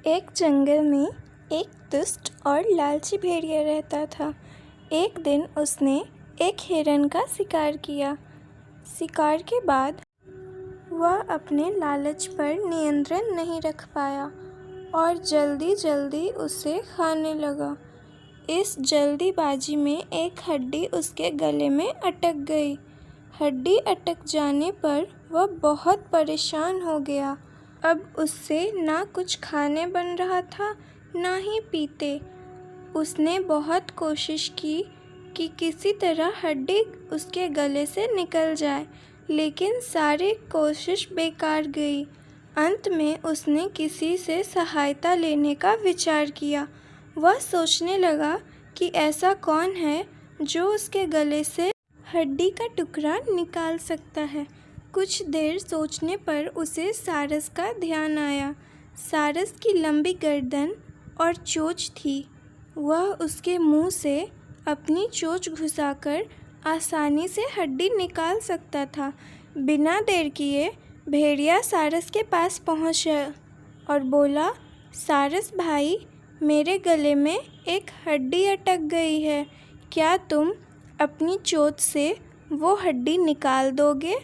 एक जंगल में एक दुष्ट और लालची भेड़िया रहता था। एक दिन उसने एक हिरन का शिकार किया। शिकार के बाद वह अपने लालच पर नियंत्रण नहीं रख पाया और जल्दी जल्दी उसे खाने लगा। इस जल्दीबाजी में एक हड्डी उसके गले में अटक गई। हड्डी अटक जाने पर वह बहुत परेशान हो गया। अब उससे ना कुछ खाने बन रहा था, ना ही पीते। उसने बहुत कोशिश की कि किसी तरह हड्डी उसके गले से निकल जाए, लेकिन सारी कोशिश बेकार गई। अंत में उसने किसी से सहायता लेने का विचार किया। वह सोचने लगा कि ऐसा कौन है जो उसके गले से हड्डी का टुकड़ा निकाल सकता है। कुछ देर सोचने पर उसे सारस का ध्यान आया। सारस की लंबी गर्दन और चोंच थी। वह उसके मुंह से अपनी चोंच घुसाकर आसानी से हड्डी निकाल सकता था। बिना देर किए भेड़िया सारस के पास पहुंचा और बोला, सारस भाई, मेरे गले में एक हड्डी अटक गई है। क्या तुम अपनी चोंच से वो हड्डी निकाल दोगे?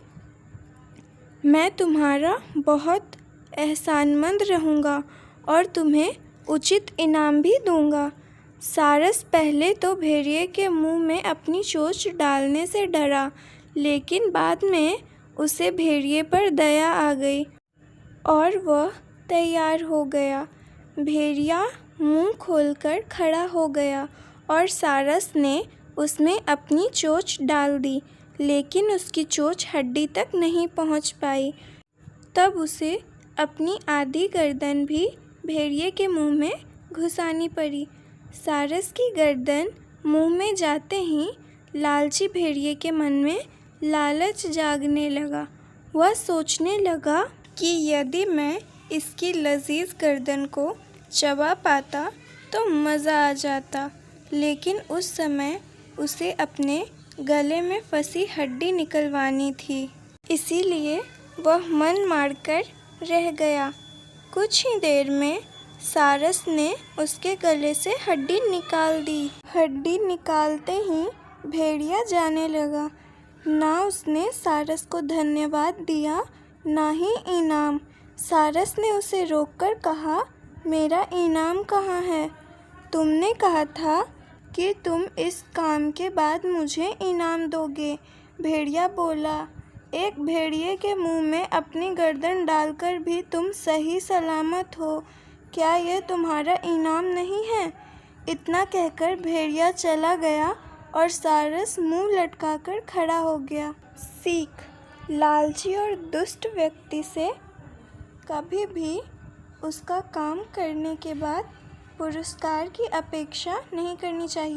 मैं तुम्हारा बहुत एहसानमंद रहूँगा और तुम्हें उचित इनाम भी दूँगा। सारस पहले तो भेड़िए के मुंह में अपनी चोंच डालने से डरा, लेकिन बाद में उसे भेड़िए पर दया आ गई और वह तैयार हो गया। भेड़िया मुंह खोलकर खड़ा हो गया और सारस ने उसमें अपनी चोंच डाल दी, लेकिन उसकी चोंच हड्डी तक नहीं पहुंच पाई। तब उसे अपनी आधी गर्दन भी भेड़िए के मुंह में घुसानी पड़ी। सारस की गर्दन मुंह में जाते ही लालची भेड़िए के मन में लालच जागने लगा। वह सोचने लगा कि यदि मैं इसकी लजीज गर्दन को चबा पाता तो मज़ा आ जाता, लेकिन उस समय उसे अपने गले में फंसी हड्डी निकलवानी थी। इसीलिए वह मन मारकर रह गया। कुछ ही देर में सारस ने उसके गले से हड्डी निकाल दी। हड्डी निकालते ही भेड़िया जाने लगा। ना उसने सारस को धन्यवाद दिया, ना ही इनाम। सारस ने उसे रोककर कहा, मेरा इनाम कहाँ है? तुमने कहा था कि तुम इस काम के बाद मुझे इनाम दोगे। भेड़िया बोला, एक भेड़िए के मुंह में अपनी गर्दन डालकर भी तुम सही सलामत हो। क्या यह तुम्हारा इनाम नहीं है? इतना कहकर भेड़िया चला गया और सारस मुंह लटकाकर खड़ा हो गया। सीख: लालची और दुष्ट व्यक्ति से कभी भी उसका काम करने के बाद पुरस्कार की अपेक्षा नहीं करनी चाहिए।